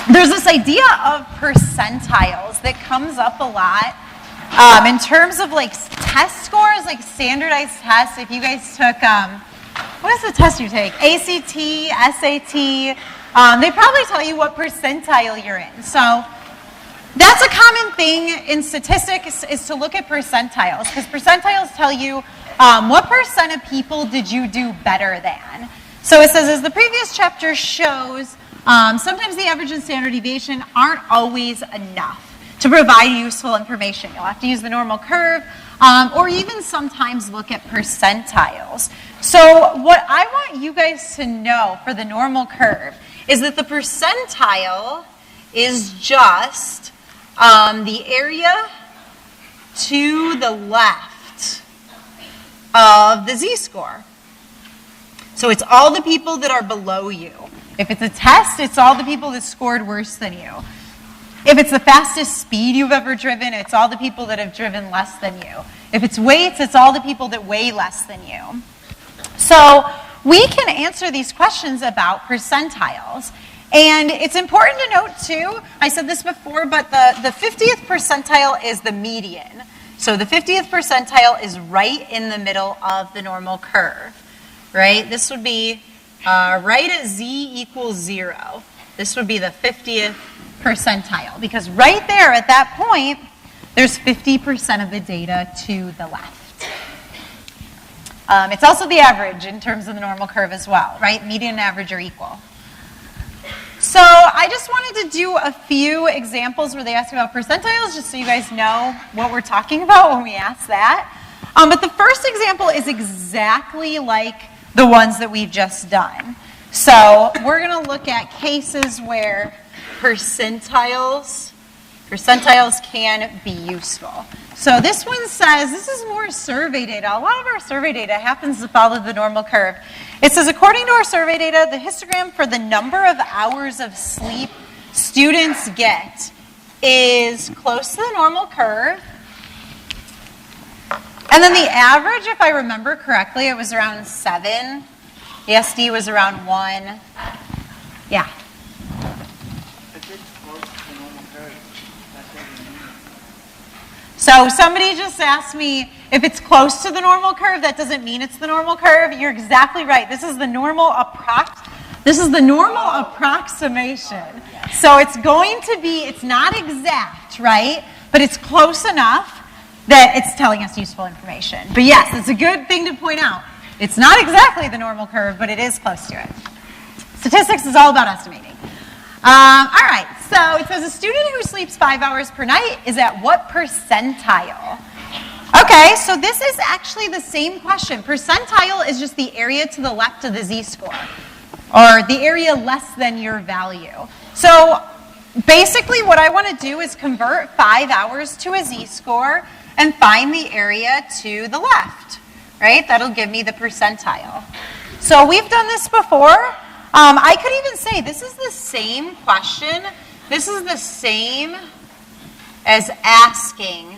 there's this idea of percentiles that comes up a lot in terms of like test scores, like standardized tests. If you guys took, what is the test you take? ACT, SAT. They probably tell you what percentile you're in. So that's a common thing in statistics, is to look at percentiles, because percentiles tell you what percent of people did you do better than. So it says, as the previous chapter shows, sometimes the average and standard deviation aren't always enough to provide useful information. You'll have to use the normal curve, or even sometimes look at percentiles. So what I want you guys to know for the normal curve is that the percentile is just the area to the left of the z-score. So it's all the people that are below you. If it's a test, it's all the people that scored worse than you. If it's the fastest speed you've ever driven, it's all the people that have driven less than you. If it's weights, it's all the people that weigh less than you. So we can answer these questions about percentiles. And it's important to note, too, I said this before, but the 50th percentile is the median. So the 50th percentile is right in the middle of the normal curve, right? This would be right at z equals 0. This would be the 50th percentile, because right there at that point, there's 50% of the data to the left. It's also the average in terms of the normal curve as well, right? Median and average are equal. So I just wanted to do a few examples where they ask about percentiles, just so you guys know what we're talking about when we ask that. But the first example is exactly like the ones that we've just done. So we're going to look at cases where percentiles can be useful. So this one says, this is more survey data. A lot of our survey data happens to follow the normal curve. It says, according to our survey data, the histogram for the number of hours of sleep students get is close to the normal curve. And then the average, if I remember correctly, it was around 7. The SD was around 1. Yeah. So somebody just asked me if it's close to the normal curve, that doesn't mean it's the normal curve. You're exactly right. This is the normal approximation. So it's going to be, it's not exact, right? But it's close enough that it's telling us useful information. But yes, it's a good thing to point out. It's not exactly the normal curve, but it is close to it. Statistics is all about estimating. All right, so it says a student who sleeps 5 hours per night is at what percentile? Okay, so this is actually the same question. Percentile is just the area to the left of the z-score, or the area less than your value. So basically what I want to do is convert 5 hours to a z-score and find the area to the left, right? That'll give me the percentile. So we've done this before. I could even say this is the same question. This is the same as asking.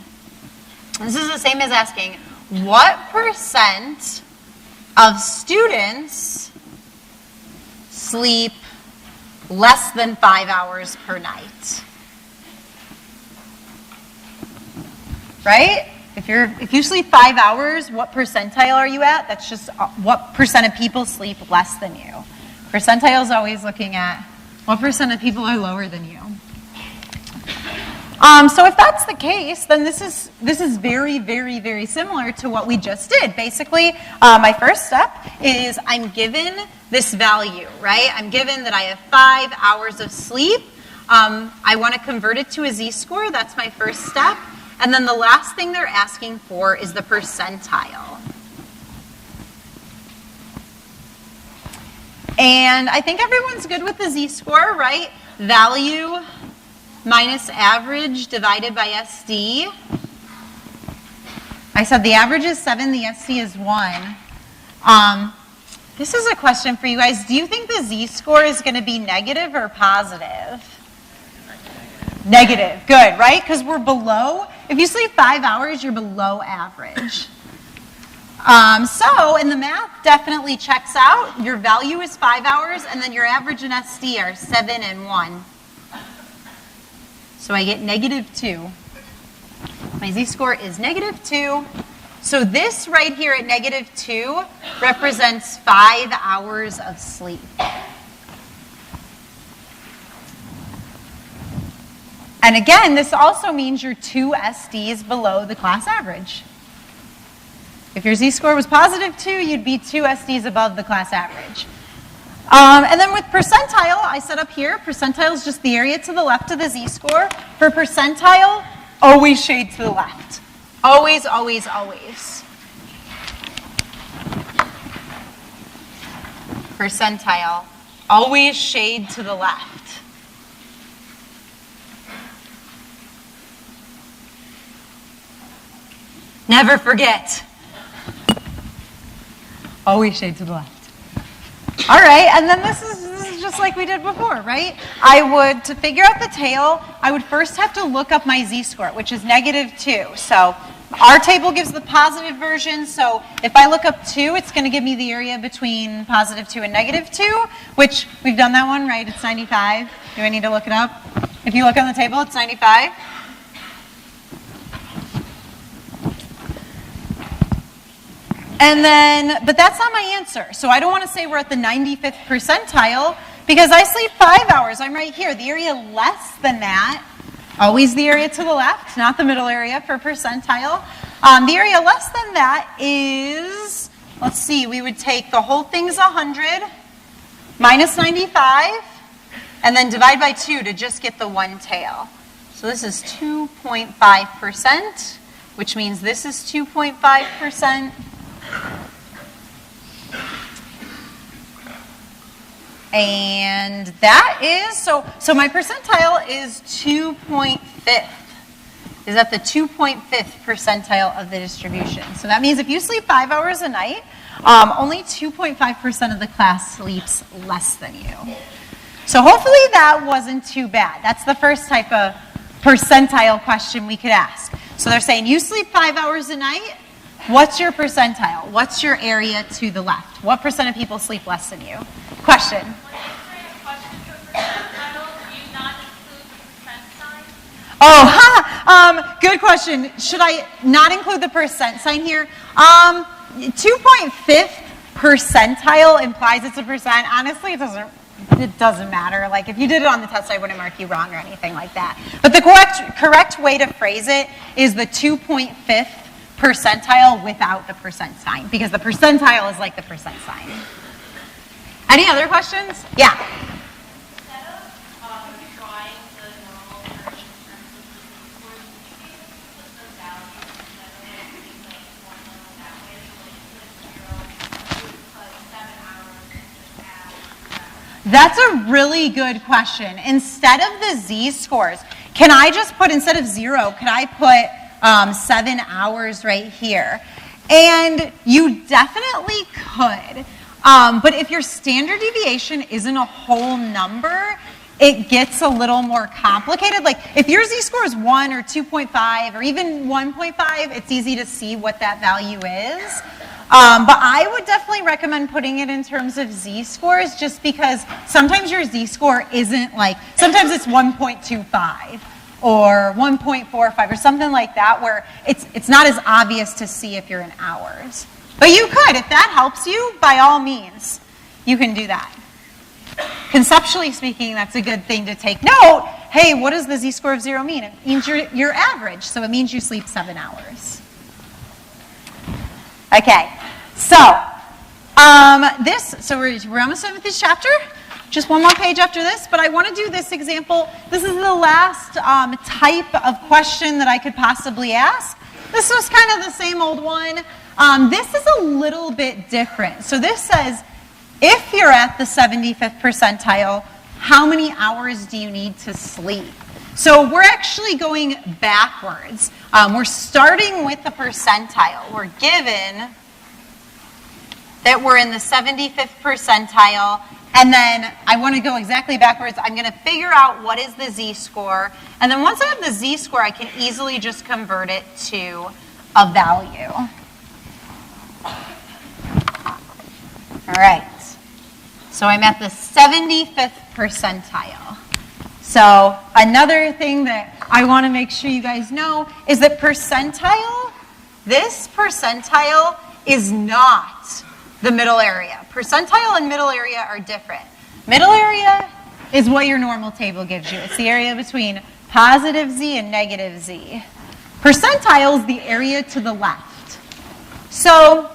This is the same as asking, what percent of students sleep less than 5 hours per night? Right? If you sleep 5 hours, what percentile are you at? That's just what percent of people sleep less than you. Percentile is always looking at what percent of people are lower than you. So if that's the case, then this is very, very, very similar to what we just did. Basically, my first step is I'm given this value, right? I'm given that I have 5 hours of sleep. I want to convert it to a z-score. That's my first step. And then the last thing they're asking for is the percentile. And I think everyone's good with the z-score, right? Value minus average divided by SD. I said the average is 7, the SD is 1. This is a question for you guys. Do you think the z-score is going to be negative or positive? Negative. Good, right? Because we're below. If you sleep 5 hours, you're below average. And the math definitely checks out. Your value is 5 hours, and then your average and SD are 7 and 1. So I get -2. My z-score is -2. So this right here at -2 represents 5 hours of sleep. And again, this also means you're 2 SDs below the class average. If your z-score was +2, you'd be 2 SDs above the class average. And then with percentile, I set up here, percentile is just the area to the left of the z-score. For percentile, always shade to the left. Always, always, always. Percentile, always shade to the left. Never forget. Always shade to the left. All right, and then this is just like we did before, right? To figure out the tail, I would first have to look up my z-score, which is -2. So our table gives the positive version, so if I look up 2, it's going to give me the area between +2 and -2, which we've done that one, right? It's 95. Do I need to look it up? If you look on the table, it's 95. And then, but that's not my answer. So I don't want to say we're at the 95th percentile because I sleep 5 hours. I'm right here. The area less than that, always the area to the left, not the middle area for percentile. The area less than that is, let's see, we would take the whole thing's 100 minus 95 and then divide by 2 to just get the one tail. So this is 2.5%, which means this is 2.5%. And that is, so my percentile is 2.5th, is at the 2.5th percentile of the distribution. So that means if you sleep 5 hours a night, only 2.5% of the class sleeps less than you. So hopefully that wasn't too bad. That's the first type of percentile question we could ask. So they're saying you sleep 5 hours a night, what's your percentile? What's your area to the left? What percent of people sleep less than you? Question. Oh, good question. Should I not include the percent sign here? 2.5th percentile implies it's a percent. Honestly, it doesn't matter. Like if you did it on the test, I wouldn't mark you wrong or anything like that. But the correct way to phrase it is the 2.5th percentile without the percent sign, because the percentile is like the percent sign. Any other questions? Yeah. Instead of drawing the normal curve in terms of the scores, would you be able to put the values instead of using like formula that way? So like you put 0, you would put 7 hours and just add 7. That's a really good question. Instead of the z-scores, can I just put, instead of 0, could I put 7 hours right here? And you definitely could. But if your standard deviation isn't a whole number, it gets a little more complicated. Like if your z-score is 1 or 2.5 or even 1.5, it's easy to see what that value is. But I would definitely recommend putting it in terms of z-scores just because sometimes your z-score isn't like, sometimes it's 1.25 or 1.45 or something like that where it's not as obvious to see if you're in hours. But you could, if that helps you, by all means, you can do that. Conceptually speaking, that's a good thing to take note. Hey, what does the z-score of 0 mean? It means you're average, so it means you sleep 7 hours. Okay, so we're almost done with this chapter. Just one more page after this, but I want to do this example. This is the last type of question that I could possibly ask. This was kind of the same old one. This is a little bit different. So this says, if you're at the 75th percentile, how many hours do you need to sleep? So we're actually going backwards. We're starting with the percentile. We're given that we're in the 75th percentile, and then I want to go exactly backwards. I'm going to figure out what is the z-score, and then once I have the z-score, I can easily just convert it to a value. All right, so I'm at the 75th percentile. So another thing that I want to make sure you guys know is that percentile, this percentile is not the middle area. Percentile and middle area are different. Middle area is what your normal table gives you. It's the area between positive z and negative z. Percentile is the area to the left. So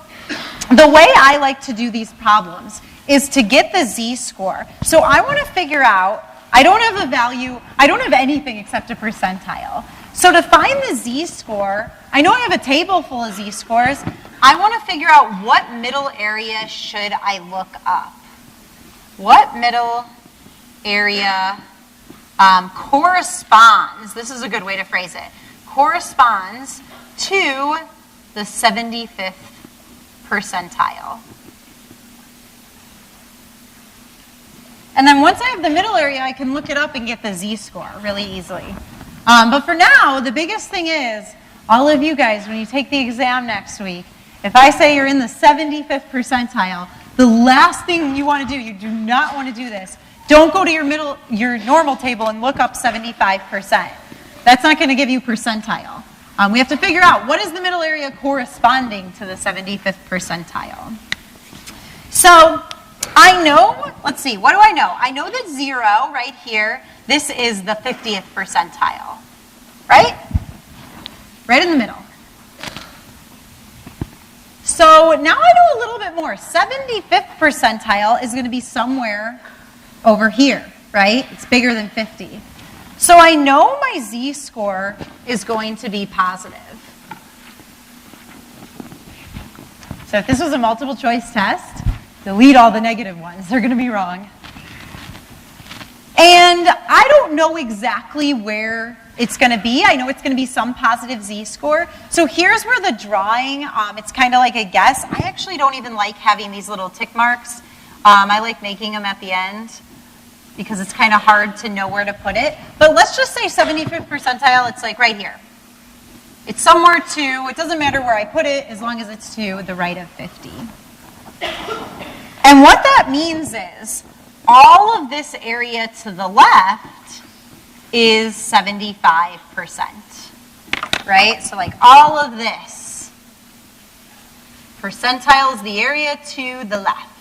the way I like to do these problems is to get the z-score. So I want to figure out, I don't have a value, I don't have anything except a percentile. So to find the z-score, I know I have a table full of z-scores. I want to figure out what middle area should I look up. What middle area corresponds, this is a good way to phrase it, corresponds to the 75th percentile. And then once I have the middle area, I can look it up and get the z-score really easily. But for now, the biggest thing is, all of you guys, when you take the exam next week, if I say you're in the 75th percentile, the last thing you want to do, you do not want to do this, don't go to your normal table and look up 75%. That's not going to give you percentile. We have to figure out what is the middle area corresponding to the 75th percentile. So I know, let's see, what do I know? I know that 0 right here, this is the 50th percentile, right? Right in the middle. So now I know a little bit more. 75th percentile is going to be somewhere over here, right? It's bigger than 50. So I know my z-score is going to be positive. So if this was a multiple choice test, delete all the negative ones. They're going to be wrong. And I don't know exactly where it's going to be. I know it's going to be some positive z-score. So here's where the drawing, it's kind of like a guess. I actually don't even like having these little tick marks. I like making them at the end because it's kind of hard to know where to put it. But let's just say 75th percentile, it's like right here. It's somewhere to, it doesn't matter where I put it as long as it's to the right of 50. And what that means is all of this area to the left is 75%, right? So like all of this, percentile is the area to the left.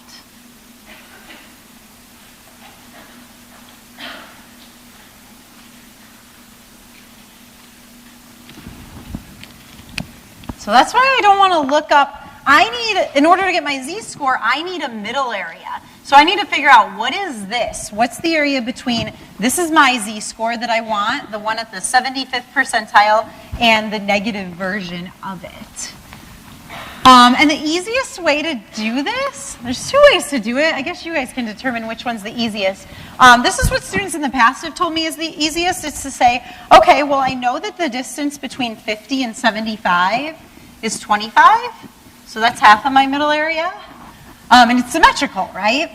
So that's why I don't want to look up, in order to get my z-score, I need a middle area. So I need to figure out what is this? What's the area between, this is my z-score that I want, the one at the 75th percentile, and the negative version of it. And the easiest way to do this, there's two ways to do it. I guess you guys can determine which one's the easiest. This is what students in the past have told me is the easiest. It's to say, okay, well, I know that the distance between 50 and 75 is 25. So that's half of my middle area. And it's symmetrical, right?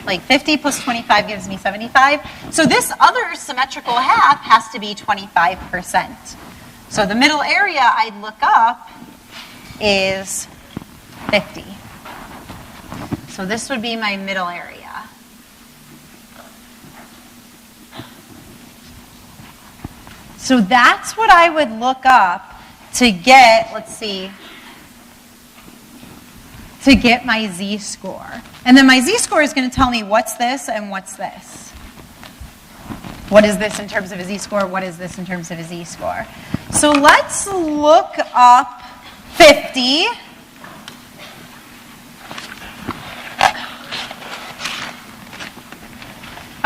Like 50 plus 25 gives me 75. So this other symmetrical half has to be 25%. So the middle area I'd look up is 50. So this would be my middle area. So that's what I would look up to get, let's see, to get my z-score. And then my z-score is going to tell me what's this and what's this. What is this in terms of a z-score? What is this in terms of a z-score? So let's look up 50.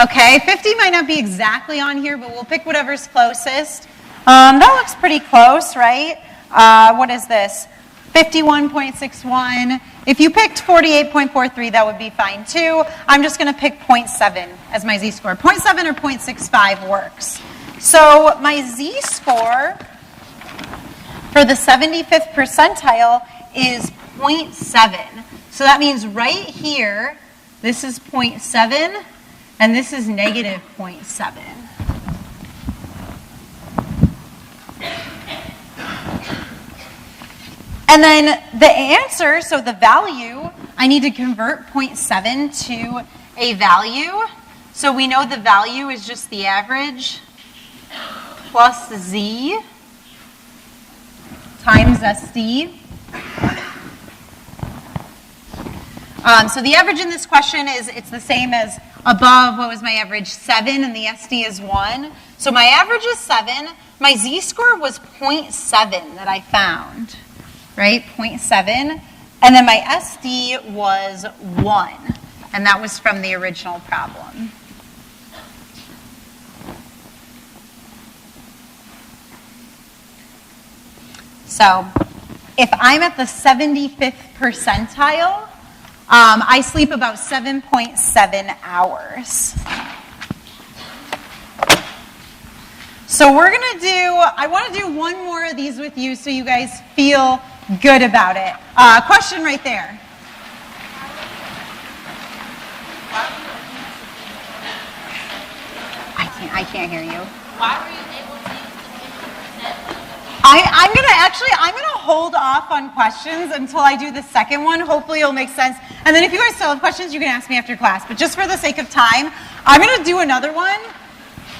Okay, 50 might not be exactly on here, but we'll pick whatever's closest. That looks pretty close, right? What is this? 51.61. If you picked 48.43, that would be fine too. I'm just going to pick 0.7 as my z-score. 0.7 or 0.65 works. So my z-score for the 75th percentile is 0.7. So that means right here, this is 0.7, and this is negative 0.7. And then the answer, so the value, I need to convert 0.7 to a value. So we know the value is just the average plus Z times SD. So the average in this question it's the same as above. What was my average? 7, and the SD is 1. So my average is 7. My Z-score was 0.7 that I found, right? 0.7. And then my SD was 1. And that was from the original problem. So if I'm at the 75th percentile, I sleep about 7.7 hours. So we're going to I want to do one more of these with you so you guys feel good about it. Question right there. I can't hear you. Why were you able to use the 50%? I'm gonna hold off on questions until I do the second one. Hopefully it'll make sense. And then if you guys still have questions, you can ask me after class. But just for the sake of time, I'm gonna do another one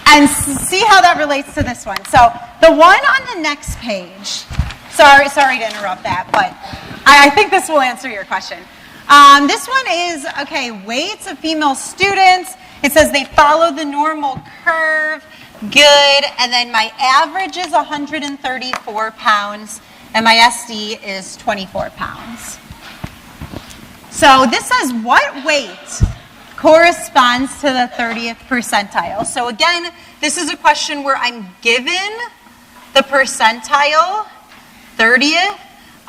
and see how that relates to this one. So the one on the next page, sorry to interrupt that, but I think this will answer your question. This one is, okay, weights of female students. It says they follow the normal curve. Good, and then my average is 134 pounds, and my SD is 24 pounds. So this says what weight corresponds to the 30th percentile? So again, this is a question where I'm given the percentile, 30th.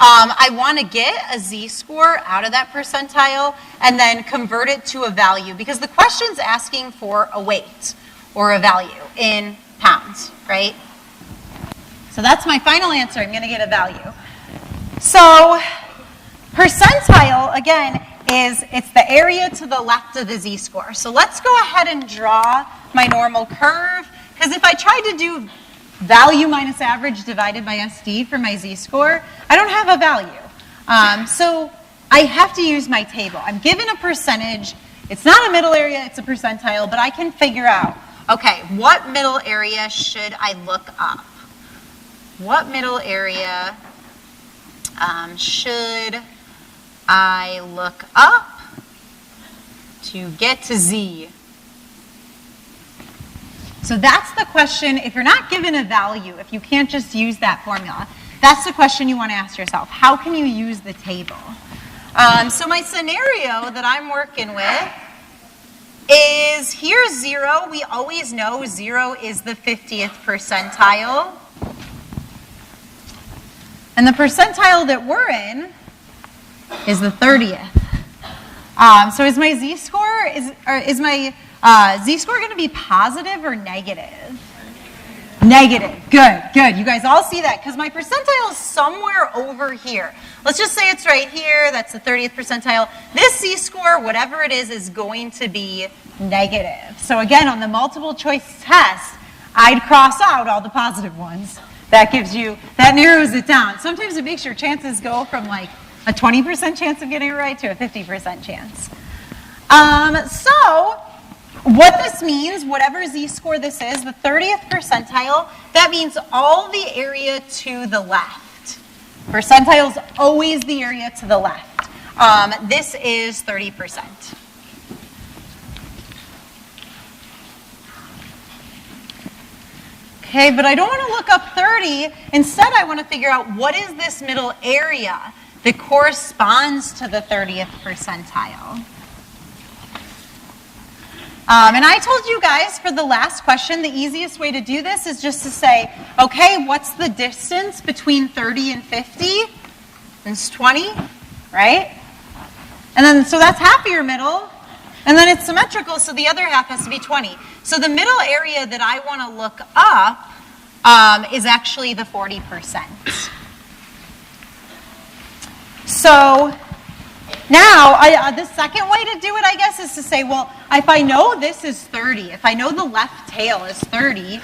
I want to get a Z-score out of that percentile and then convert it to a value because the question's asking for a weight or a value in pounds, right? So that's my final answer. I'm going to get a value. So percentile, again, it's the area to the left of the Z-score. So let's go ahead and draw my normal curve, because if I tried to do value minus average divided by SD for my Z-score, I don't have a value. So I have to use my table. I'm given a percentage. It's not a middle area, it's a percentile, but I can figure out, okay, what middle area should I look up? What middle area should I look up to get to Z? So that's the question. If you're not given a value, if you can't just use that formula, that's the question you want to ask yourself. How can you use the table? So my scenario that I'm working with is here's 0. We always know 0 is the 50th percentile. And the percentile that we're in is the 30th. So is my Z-score, is my Z-score going to be positive or negative? Negative. Good, good. You guys all see that because my percentile is somewhere over here. Let's just say it's right here. That's the 30th percentile. This Z-score, whatever it is going to be negative. So again, on the multiple choice test, I'd cross out all the positive ones. That narrows it down. Sometimes it makes your chances go from like a 20% chance of getting it right to a 50% chance. So what this means, whatever Z-score this is, the 30th percentile, that means all the area to the left. Percentile is always the area to the left. This is 30%. Okay, but I don't want to look up 30. Instead, I want to figure out what is this middle area that corresponds to the 30th percentile. And I told you guys for the last question, the easiest way to do this is just to say, okay, what's the distance between 30 and 50? It's 20, right? And then, so that's half of your middle. And then it's symmetrical, so the other half has to be 20. So the middle area that I want to look up is actually the 40%. So now, the second way to do it, I guess, is to say, well, if I know this is 30, if I know the left tail is 30,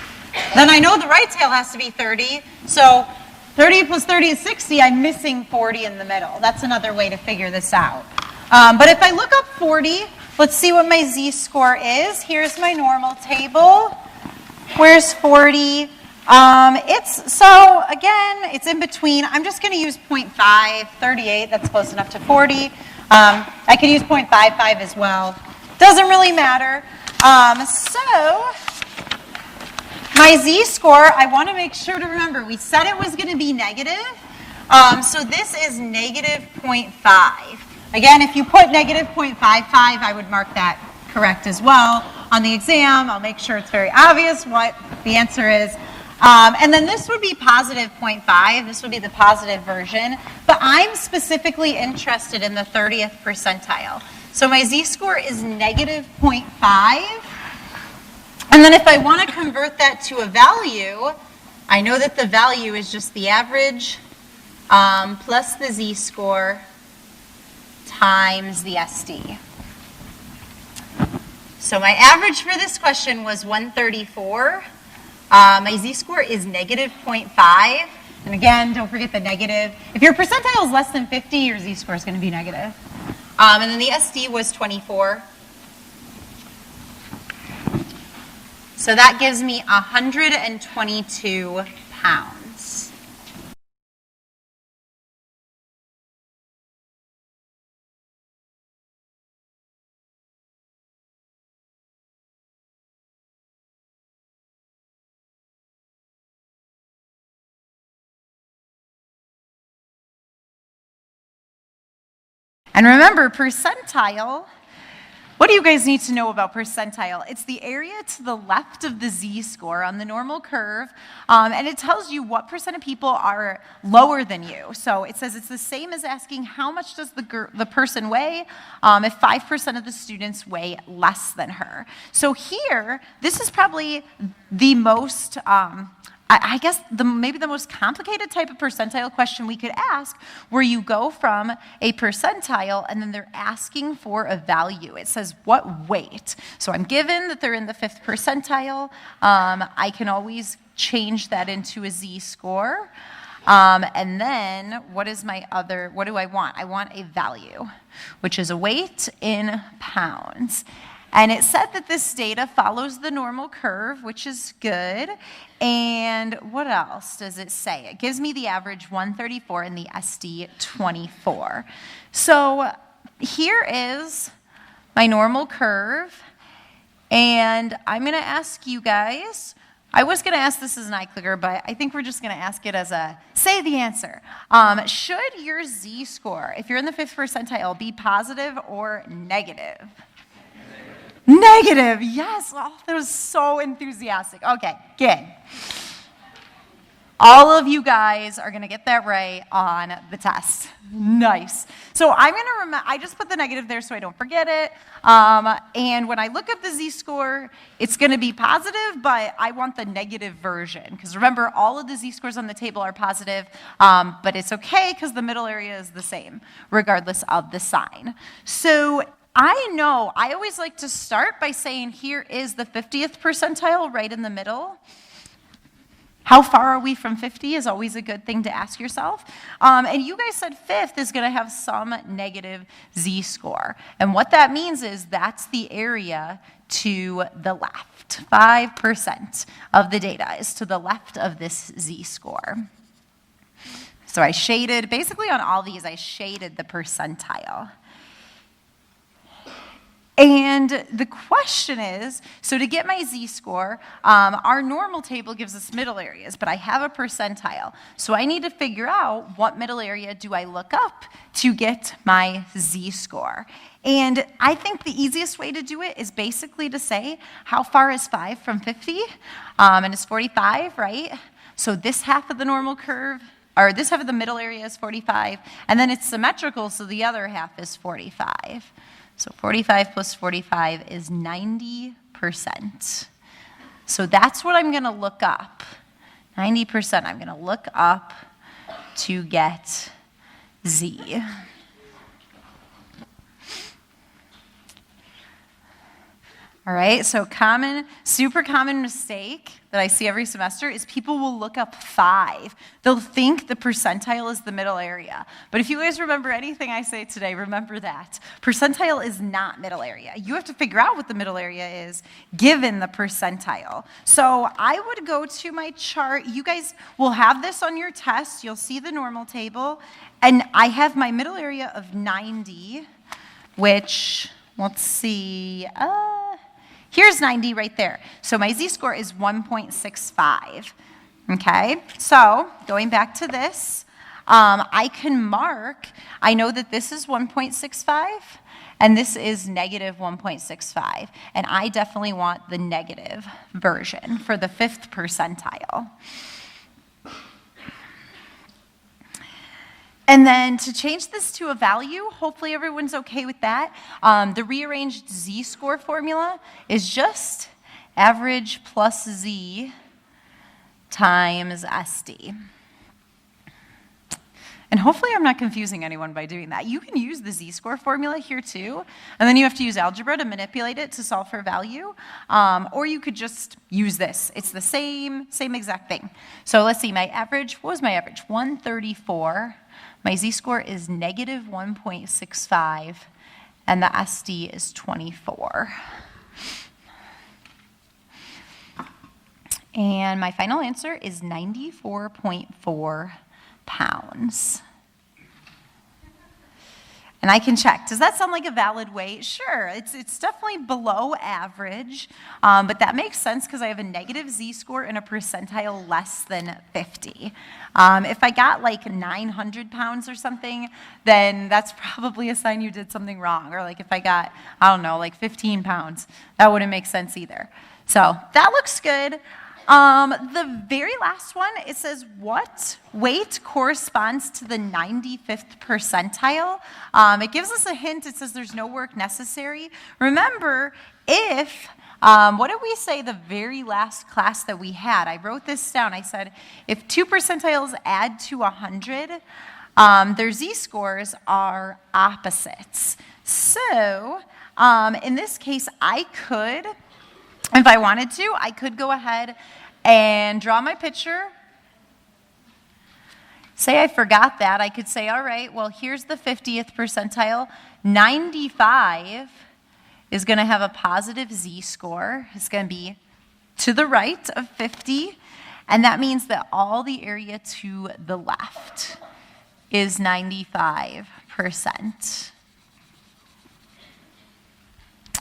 then I know the right tail has to be 30. So 30 plus 30 is 60. I'm missing 40 in the middle. That's another way to figure this out. But if I look up 40, Let's see what my z-score is. Here's my normal table. Where's 40? It's in between. I'm just going to use 0.5, 38. That's close enough to 40. I could use 0.55 as well. Doesn't really matter. So my z-score, I want to make sure to remember, we said it was going to be negative. So this is negative 0.5. Again, if you put negative 0.55, I would mark that correct as well. On the exam, I'll make sure it's very obvious what the answer is. And then this would be positive 0.5. This would be the positive version. But I'm specifically interested in the 30th percentile. So my z-score is negative 0.5. And then if I want to convert that to a value, I know that the value is just the average plus the z-score times the SD. So my average for this question was 134. My z-score is negative 0.5. And again, don't forget the negative. If your percentile is less than 50, your z-score is going to be negative. And then the SD was 24. So that gives me 122 pounds. And remember, percentile, what do you guys need to know about percentile? It's the area to the left of the z-score on the normal curve, and it tells you what percent of people are lower than you. So it says it's the same as asking how much does the person weigh if 5% of the students weigh less than her. So here, this is probably the most I guess maybe the most complicated type of percentile question we could ask, where you go from a percentile and then they're asking for a value. It says what weight. So I'm given that they're in the 5th percentile. I can always change that into a z-score. And then what do I want? I want a value, which is a weight in pounds. And it said that this data follows the normal curve, which is good. And what else does it say? It gives me the average 134 and the SD 24. So here is my normal curve. And I'm going to ask you guys, I was going to ask this as an iClicker, but I think we're just going to ask it as a, say the answer. Should your z-score, if you're in the 5th percentile, be positive or negative? Negative, yes. Oh, that was so enthusiastic. Okay, good. All of you guys are going to get that right on the test. Nice. So I'm going to remember, I just put the negative there so I don't forget it. And when I look up the z-score, it's going to be positive, but I want the negative version. Because remember, all of the z-scores on the table are positive, but it's okay because the middle area is the same, regardless of the sign. So I know, I always like to start by saying here is the 50th percentile right in the middle. How far are we from 50 is always a good thing to ask yourself. And you guys said 5th is going to have some negative z-score. And what that means is that's the area to the left. 5% of the data is to the left of this z-score. So I shaded, basically on all these, I shaded the percentile. And the question is, so to get my z-score, our normal table gives us middle areas, but I have a percentile. So I need to figure out what middle area do I look up to get my z-score. And I think the easiest way to do it is basically to say, how far is 5 from 50? And it's 45, right? So this half of the normal curve, or this half of the middle area is 45, and then it's symmetrical, so the other half is 45. So 45 plus 45 is 90%. So that's what I'm going to look up. 90% I'm going to look up to get Z. All right, so super common mistake that I see every semester is people will look up 5. They'll think the percentile is the middle area. But if you guys remember anything I say today, remember that. Percentile is not middle area. You have to figure out what the middle area is given the percentile. So I would go to my chart. You guys will have this on your test. You'll see the normal table. And I have my middle area of 90, which, let's see, here's 90 right there. So my z-score is 1.65, okay? So going back to this, I can mark, I know that this is 1.65, and this is negative 1.65, and I definitely want the negative version for the 5th percentile. And then to change this to a value, hopefully everyone's okay with that. The rearranged z-score formula is just average plus z times SD. And hopefully I'm not confusing anyone by doing that. You can use the z-score formula here too, and then you have to use algebra to manipulate it to solve for value, or you could just use this. It's the same exact thing. So let's see, my average, what was my average? 134. My z-score is negative 1.65, and the SD is 24. And my final answer is 94.4 pounds. And I can check. Does that sound like a valid weight? Sure, it's definitely below average, but that makes sense because I have a negative z-score and a percentile less than 50. If I got like 900 pounds or something, then that's probably a sign you did something wrong. Or like if I got, I don't know, like 15 pounds, that wouldn't make sense either. So that looks good. The very last one, it says what weight corresponds to the 95th percentile. It gives us a hint. It says there's no work necessary. Remember, if, what did we say the very last class that we had? I wrote this down. I said if 2 percentiles add to 100, their z-scores are opposites. So in this case, I could, if I wanted to, I could go ahead and draw my picture. Say I forgot that. I could say, all right, well, here's the 50th percentile. 95 is going to have a positive z-score. It's going to be to the right of 50, and that means that all the area to the left is 95%.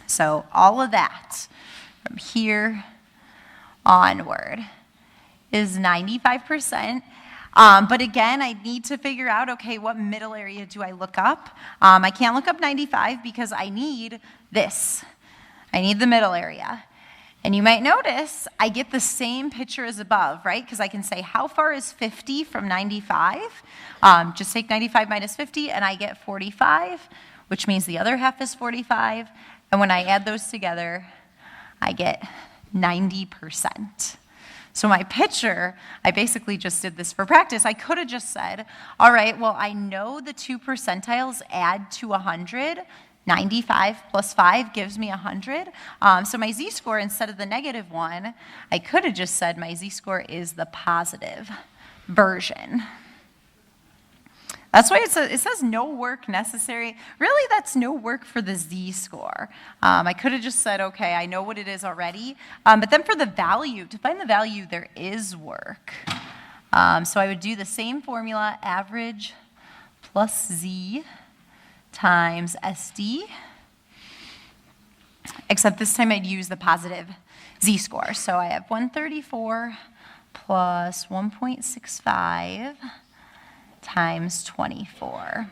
So all of that from here onward is 95%. But again, I need to figure out, okay, what middle area do I look up? I can't look up 95 because I need this. I need the middle area. And you might notice I get the same picture as above, right? Because I can say, how far is 50 from 95? Just take 95 minus 50, and I get 45, which means the other half is 45. And when I add those together, I get 90%. So my picture, I basically just did this for practice. I could have just said, all right, well, I know the 2 percentiles add to 100. 95 plus 5 gives me 100. So my z-score, instead of the negative one, I could have just said my z-score is the positive version. That's why it says no work necessary. Really, that's no work for the z-score. I could have just said, okay, I know what it is already. But then for the value, to find the value, there is work. So I would do the same formula, average plus z times SD, except this time I'd use the positive z-score. So I have 134 plus 1.65 times 24.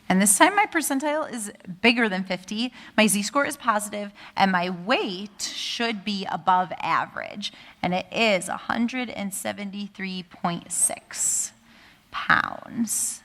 And this time my percentile is bigger than 50, my z-score is positive, and my weight should be above average, and it is 173.6 pounds.